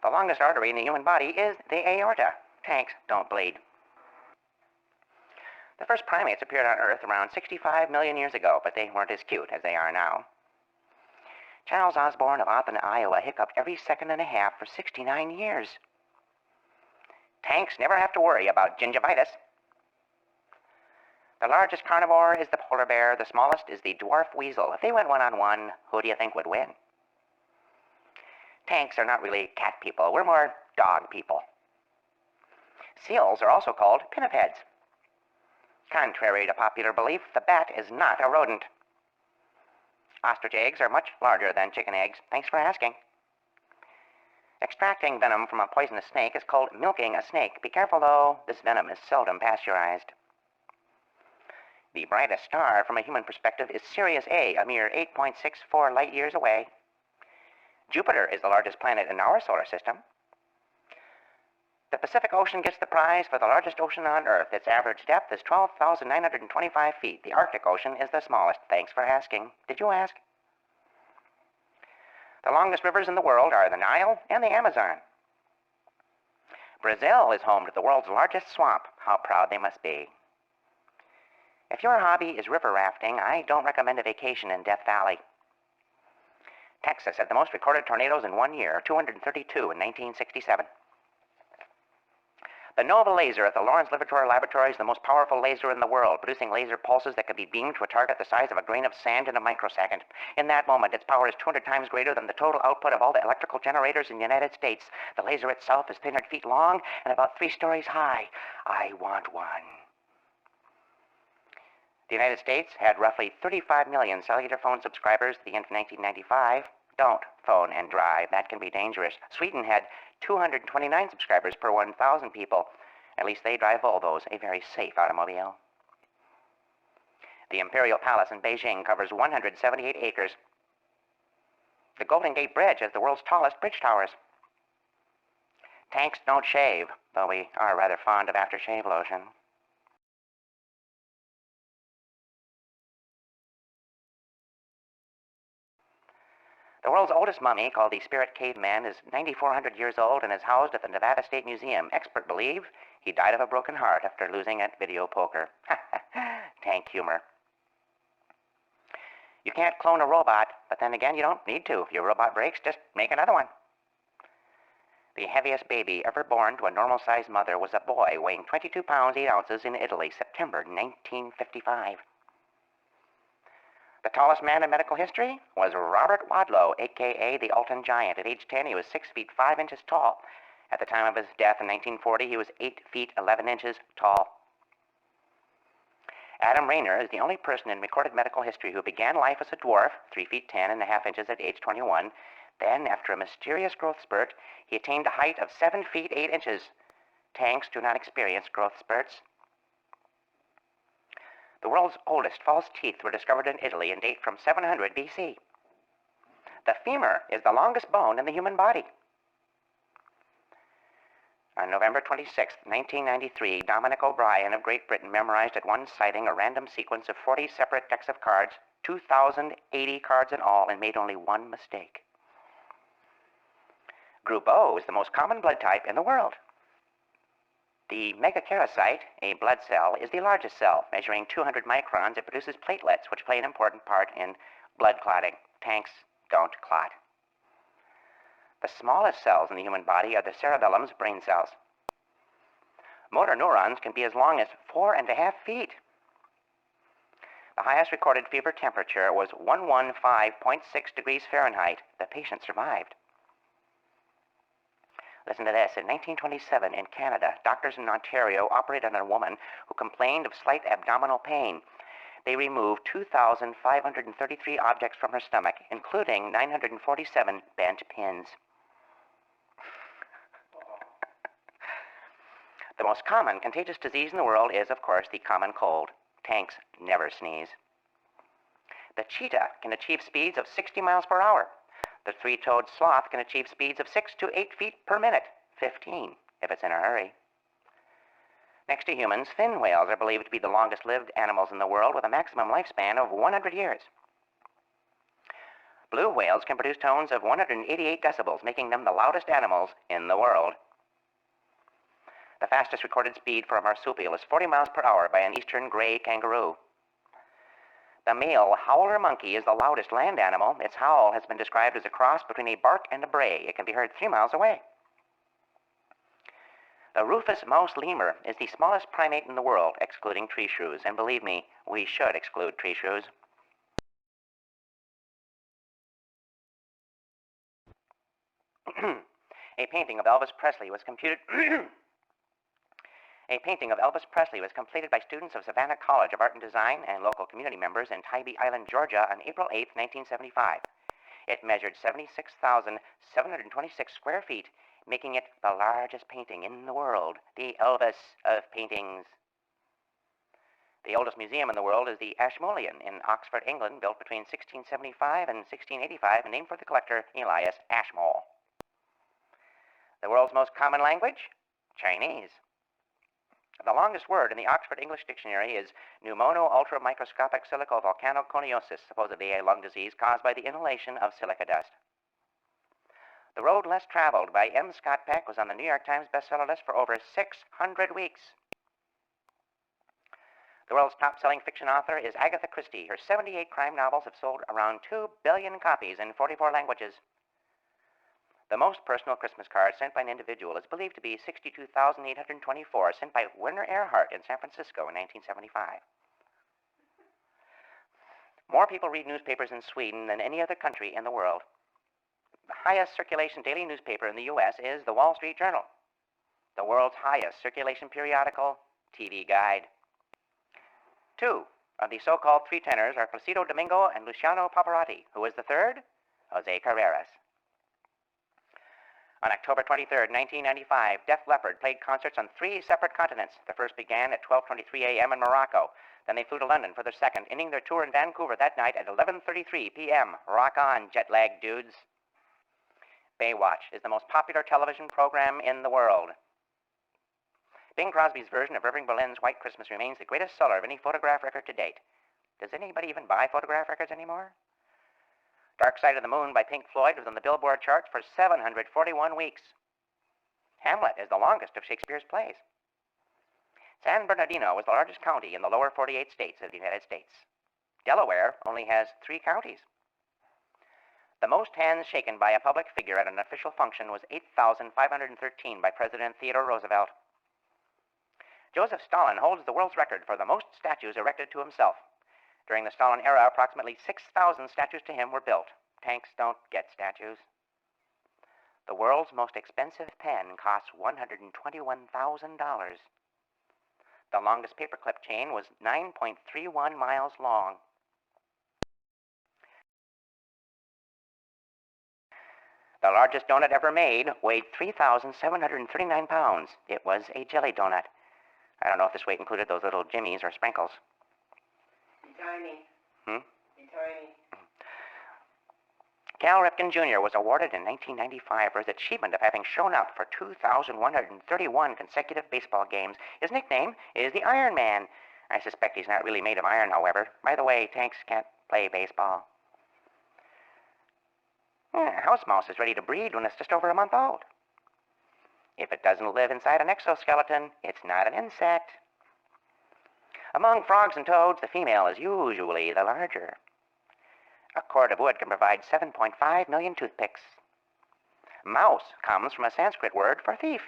The longest artery in the human body is the aorta. Tanks don't bleed. The first primates appeared on Earth around 65 million years ago, but they weren't as cute as they are now. Charles Osborne of Othon, Iowa, hiccuped every second and a half for 69 years. Tanks never have to worry about gingivitis. The largest carnivore is the polar bear. The smallest is the dwarf weasel. If they went one-on-one, who do you think would win? Tanks are not really cat people. We're more dog people. Seals are also called pinnipeds. Contrary to popular belief, the bat is not a rodent. Ostrich eggs are much larger than chicken eggs. Thanks for asking. Extracting venom from a poisonous snake is called milking a snake. Be careful, though. This venom is seldom pasteurized. The brightest star from a human perspective is Sirius A, a mere 8.64 light years away. Jupiter is the largest planet in our solar system. The Pacific Ocean gets the prize for the largest ocean on Earth. Its average depth is 12,925 feet. The Arctic Ocean is the smallest. Thanks for asking. Did you ask? The longest rivers in the world are the Nile and the Amazon. Brazil is home to the world's largest swamp. How proud they must be. If your hobby is river rafting, I don't recommend a vacation in Death Valley. Texas had the most recorded tornadoes in 1 year, 232 in 1967. The Nova laser at the Lawrence Livermore Laboratory is the most powerful laser in the world, producing laser pulses that can be beamed to a target the size of a grain of sand in a microsecond. In that moment, its power is 200 times greater than the total output of all the electrical generators in the United States. The laser itself is 300 feet long and about 3 stories high. I want one. The United States had roughly 35 million cellular phone subscribers at the end of 1995. Don't phone and drive. That can be dangerous. Sweden had 229 subscribers per 1,000 people. At least they drive Volvos, a very safe automobile. The Imperial Palace in Beijing covers 178 acres. The Golden Gate Bridge has the world's tallest bridge towers. Tanks don't shave, though we are rather fond of aftershave lotion. The world's oldest mummy, called the Spirit Caveman, is 9,400 years old and is housed at the Nevada State Museum. Experts believe he died of a broken heart after losing at video poker. Tank humor. You can't clone a robot, but then again, you don't need to. If your robot breaks, just make another one. The heaviest baby ever born to a normal-sized mother was a boy weighing 22 pounds, 8 ounces in Italy, September 1955. The tallest man in medical history was Robert Wadlow, a.k.a. the Alton Giant. At age 10, he was 6 feet 5 inches tall. At the time of his death in 1940, he was 8 feet 11 inches tall. Adam Rayner is the only person in recorded medical history who began life as a dwarf, 3 feet 10 and a half inches at age 21. Then, after a mysterious growth spurt, he attained a height of 7 feet 8 inches. Tanks do not experience growth spurts. The world's oldest false teeth were discovered in Italy and date from 700 BC. The femur is the longest bone in the human body. On November 26, 1993, Dominic O'Brien of Great Britain memorized at one sighting a random sequence of 40 separate decks of cards, 2,080 cards in all, and made only one mistake. Group O is the most common blood type in the world. The megakaryocyte, a blood cell, is the largest cell. Measuring 200 microns, it produces platelets, which play an important part in blood clotting. Tanks don't clot. The smallest cells in the human body are the cerebellum's brain cells. Motor neurons can be as long as 4.5 feet. The highest recorded fever temperature was 115.6 degrees Fahrenheit. The patient survived. Listen to this. In 1927, in Canada, doctors in Ontario operated on a woman who complained of slight abdominal pain. They removed 2,533 objects from her stomach, including 947 bent pins. The most common contagious disease in the world is, of course, the common cold. Tanks never sneeze. The cheetah can achieve speeds of 60 miles per hour. The three-toed sloth can achieve speeds of 6 to 8 feet per minute, 15 if it's in a hurry. Next to humans, fin whales are believed to be the longest-lived animals in the world with a maximum lifespan of 100 years. Blue whales can produce tones of 188 decibels, making them the loudest animals in the world. The fastest recorded speed for a marsupial is 40 miles per hour by an eastern gray kangaroo. The male howler monkey is the loudest land animal. Its howl has been described as a cross between a bark and a bray. It can be heard 3 miles away. The rufous mouse lemur is the smallest primate in the world, excluding tree shrews. And believe me, we should exclude tree shrews. A painting of Elvis Presley was completed by students of Savannah College of Art and Design and local community members in Tybee Island, Georgia on April 8, 1975. It measured 76,726 square feet, making it the largest painting in the world, the Elvis of paintings. The oldest museum in the world is the Ashmolean in Oxford, England, built between 1675 and 1685 and named for the collector Elias Ashmole. The world's most common language? Chinese. The longest word in the Oxford English Dictionary is pneumono-ultramicroscopic silicovolcanoconiosis, supposedly a lung disease caused by the inhalation of silica dust. The road less traveled by M. Scott Peck was on the New York Times bestseller list for over 600 weeks. The world's top-selling fiction author is Agatha Christie. Her 78 crime novels have sold around 2 billion copies in 44 languages. The most personal Christmas card sent by an individual is believed to be 62,824, sent by Werner Erhard in San Francisco in 1975. More people read newspapers in Sweden than any other country in the world. The highest circulation daily newspaper in the U.S. is the Wall Street Journal. The world's highest circulation periodical, TV Guide. 2 of the so-called three tenors are Placido Domingo and Luciano Pavarotti. Who is the third? Jose Carreras. On October 23, 1995, Def Leppard played concerts on 3 separate continents. The first began at 12:23 a.m. in Morocco. Then they flew to London for their second, ending their tour in Vancouver that night at 11:33 p.m. Rock on, jet-lagged dudes. Baywatch is the most popular television program in the world. Bing Crosby's version of Irving Berlin's White Christmas remains the greatest seller of any photograph record to date. Does anybody even buy photograph records anymore? Dark Side of the Moon by Pink Floyd was on the Billboard charts for 741 weeks. Hamlet is the longest of Shakespeare's plays. San Bernardino was the largest county in the lower 48 states of the United States. Delaware only has 3 counties. The most hands shaken by a public figure at an official function was 8,513 by President Theodore Roosevelt. Joseph Stalin holds the world's record for the most statues erected to himself. During the Stalin era, approximately 6,000 statues to him were built. Tanks don't get statues. The world's most expensive pen costs $121,000. The longest paperclip chain was 9.31 miles long. The largest donut ever made weighed 3,739 pounds. It was a jelly donut. I don't know if this weight included those little jimmies or sprinkles. Be tiny. Be tiny. Cal Ripken Jr. was awarded in 1995 for his achievement of having shown up for 2,131 consecutive baseball games. His nickname is the Iron Man. I suspect he's not really made of iron, however. By the way, tanks can't play baseball. A house mouse is ready to breed when it's just over a month old. If it doesn't live inside an exoskeleton, it's not an insect. Among frogs and toads, the female is usually the larger. A cord of wood can provide 7.5 million toothpicks. Mouse comes from a Sanskrit word for thief.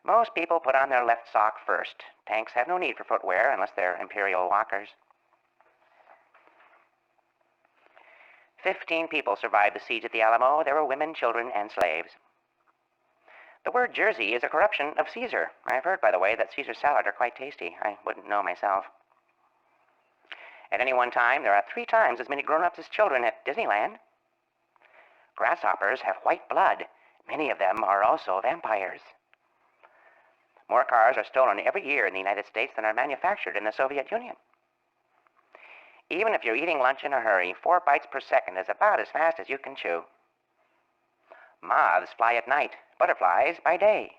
Most people put on their left sock first. Tanks have no need for footwear unless they're imperial walkers. 15 people survived the siege at the Alamo. There were women, children, and slaves. The word Jersey is a corruption of Caesar. I've heard, by the way, that Caesar salad are quite tasty. I wouldn't know myself. At any one time, there are 3 times as many grown-ups as children at Disneyland. Grasshoppers have white blood. Many of them are also vampires. More cars are stolen every year in the United States than are manufactured in the Soviet Union. Even if you're eating lunch in a hurry, 4 bites per second is about as fast as you can chew. Moths fly at night, butterflies by day.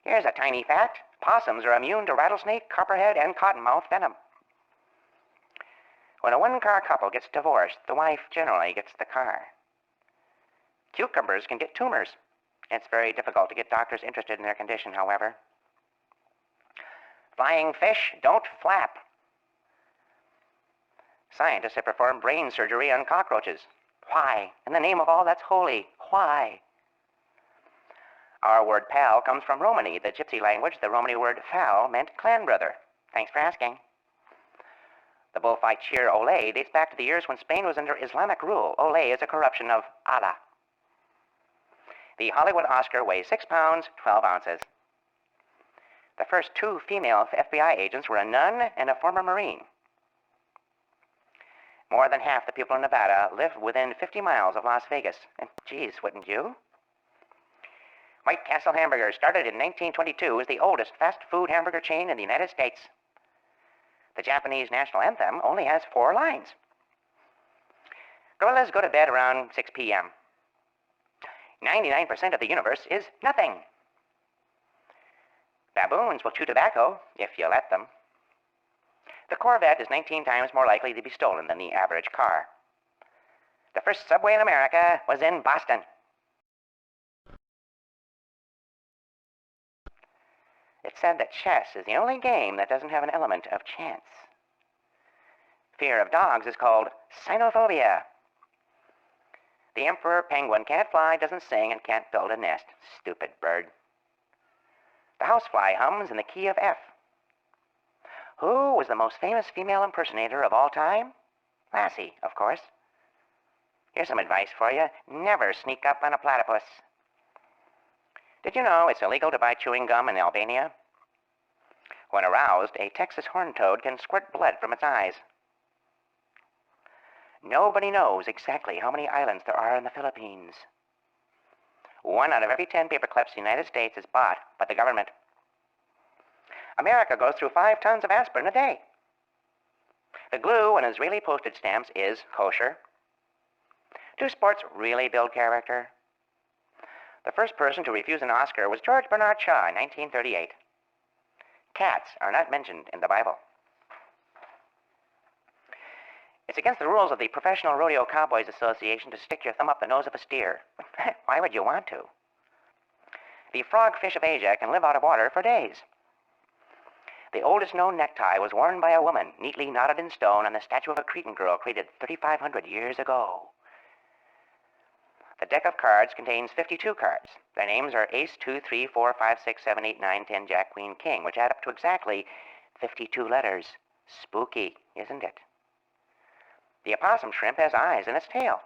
Here's a tiny fact. Possums are immune to rattlesnake, copperhead, and cottonmouth venom. When a one-car couple gets divorced, the wife generally gets the car. Cucumbers can get tumors. It's very difficult to get doctors interested in their condition, however. Flying fish don't flap. Scientists have performed brain surgery on cockroaches. Why? In the name of all that's holy, why? Our word pal comes from Romany, the gypsy language. The Romany word fal meant clan brother. Thanks for asking. The bullfight cheer Olé dates back to the years when Spain was under Islamic rule. Olé is a corruption of Allah. The Hollywood Oscar weighs 6 pounds, 12 ounces. The first 2 female FBI agents were a nun and a former Marine. More than half the people in Nevada live within 50 miles of Las Vegas. And geez, wouldn't you? White Castle Hamburgers, started in 1922, is the oldest fast food hamburger chain in the United States. The Japanese national anthem only has 4 lines. Gorillas go to bed around 6 p.m. 99% of the universe is nothing. Baboons will chew tobacco if you let them. The Corvette is 19 times more likely to be stolen than the average car. The first subway in America was in Boston. It's said that chess is the only game that doesn't have an element of chance. Fear of dogs is called cynophobia. The emperor penguin can't fly, doesn't sing, and can't build a nest. Stupid bird. The housefly hums in the key of F. Who was the most famous female impersonator of all time? Lassie, of course. Here's some advice for you. Never sneak up on a platypus. Did you know it's illegal to buy chewing gum in Albania? When aroused, a Texas horned toad can squirt blood from its eyes. Nobody knows exactly how many islands there are in the Philippines. 1 out of every 10 paperclips in the United States is bought by the government. America goes through 5 tons of aspirin a day. The glue on Israeli postage stamps is kosher. Do sports really build character? The first person to refuse an Oscar was George Bernard Shaw in 1938. Cats are not mentioned in the Bible. It's against the rules of the Professional Rodeo Cowboys Association to stick your thumb up the nose of a steer. Why would you want to? The frogfish of Asia can live out of water for days. The oldest known necktie was worn by a woman, neatly knotted in stone on the statue of a Cretan girl created 3,500 years ago. The deck of cards contains 52 cards. Their names are Ace, 2, 3, 4, 5, 6, 7, 8, 9, 10, Jack, Queen, King, which add up to exactly 52 letters. Spooky, isn't it? The opossum shrimp has eyes in its tail.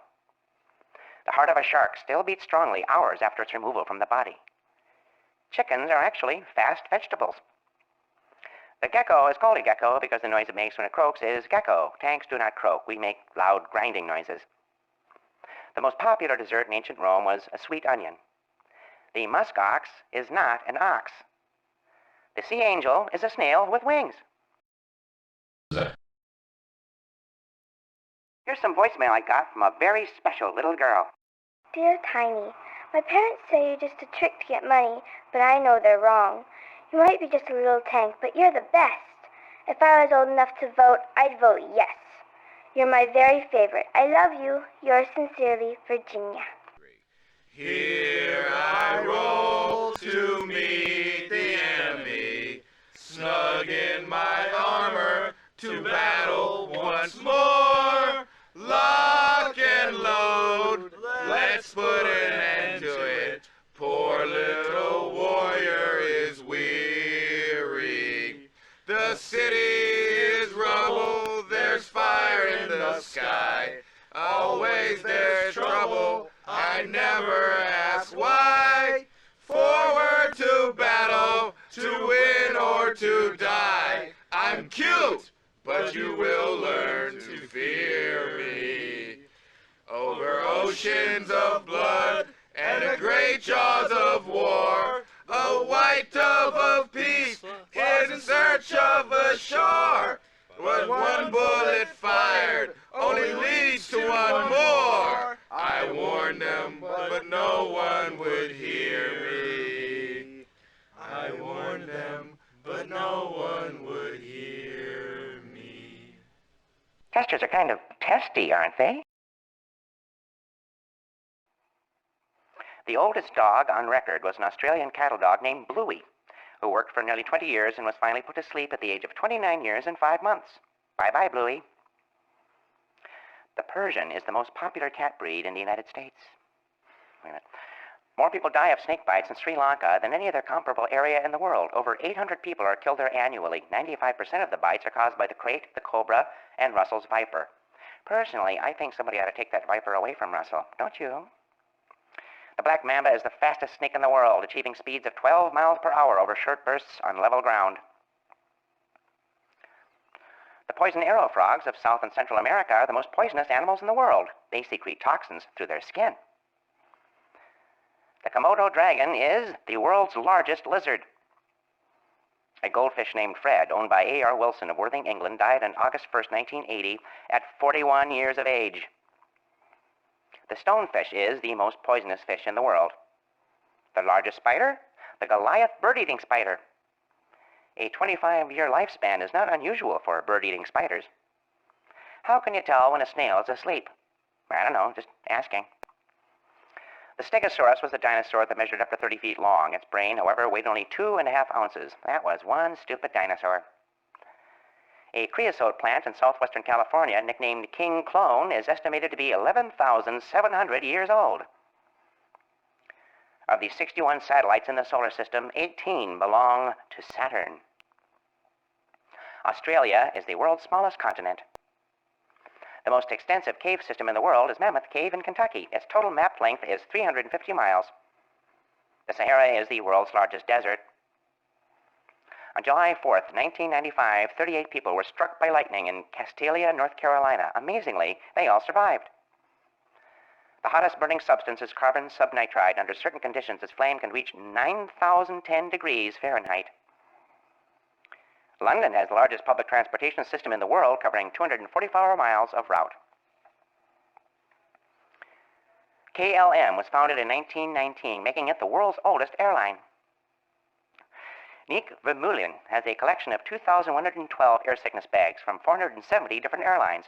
The heart of a shark still beats strongly hours after its removal from the body. Chickens are actually fast vegetables. The gecko is called a gecko because the noise it makes when it croaks is gecko. Tanks do not croak. We make loud grinding noises. The most popular dessert in ancient Rome was a sweet onion. The musk ox is not an ox. The sea angel is a snail with wings. Here's some voicemail I got from a very special little girl. Dear Tiny, my parents say you're just a trick to get money, but I know they're wrong. You might be just a little tank, but you're the best. If I was old enough to vote, I'd vote yes. You're my very favorite. I love you. Yours sincerely, Virginia. Here I roll to meet the enemy, snug in my armor to battle once more. Lock and load, let's put an end to it. Poor little warrior is weary. The city is rubble, there's fire in the sky. Always there's trouble, I never ask why. Forward to battle, to win or to die. I'm cute, but you will learn to fear me. Over oceans of blood and the great jaws of war, a white dove of peace is in search of a shore. But one bullet fired only leads to one more. I warned them, but no one would hear me. I warned them, but no one would hear me. Chester's Tigers are kind of testy, aren't they? The oldest dog on record was an Australian cattle dog named Bluey, who worked for nearly 20 years and was finally put to sleep at the age of 29 years and 5 months. Bye-bye, Bluey. The Persian is the most popular cat breed in the United States. Wait a minute. More people die of snake bites in Sri Lanka than any other comparable area in the world. Over 800 people are killed there annually. 95% of the bites are caused by the crate, the cobra, and Russell's viper. Personally, I think somebody ought to take that viper away from Russell. Don't you? The black mamba is the fastest snake in the world, achieving speeds of 12 miles per hour over short bursts on level ground. The poison arrow frogs of South and Central America are the most poisonous animals in the world. They secrete toxins through their skin. The Komodo Dragon is the world's largest lizard. A goldfish named Fred, owned by A.R. Wilson of Worthing, England, died on August 1st, 1980, at 41 years of age. The stonefish is the most poisonous fish in the world. The largest spider? The Goliath bird-eating spider. A 25-year lifespan is not unusual for bird-eating spiders. How can you tell when a snail is asleep? I don't know, just asking. The Stegosaurus was a dinosaur that measured up to 30 feet long. Its brain, however, weighed only 2.5 ounces. That was one stupid dinosaur. A creosote plant in southwestern California, nicknamed King Clone, is estimated to be 11,700 years old. Of the 61 satellites in the solar system, 18 belong to Saturn. Australia is the world's smallest continent. The most extensive cave system in the world is Mammoth Cave in Kentucky. Its total mapped length is 350 miles. The Sahara is the world's largest desert. On July 4th, 1995, 38 people were struck by lightning in Castalia, North Carolina. Amazingly, they all survived. The hottest burning substance is carbon subnitride. Under certain conditions, its flame can reach 9,010 degrees Fahrenheit. London has the largest public transportation system in the world, covering 244 miles of route. KLM was founded in 1919, making it the world's oldest airline. Nick Vermeulen has a collection of 2,112 air sickness bags from 470 different airlines.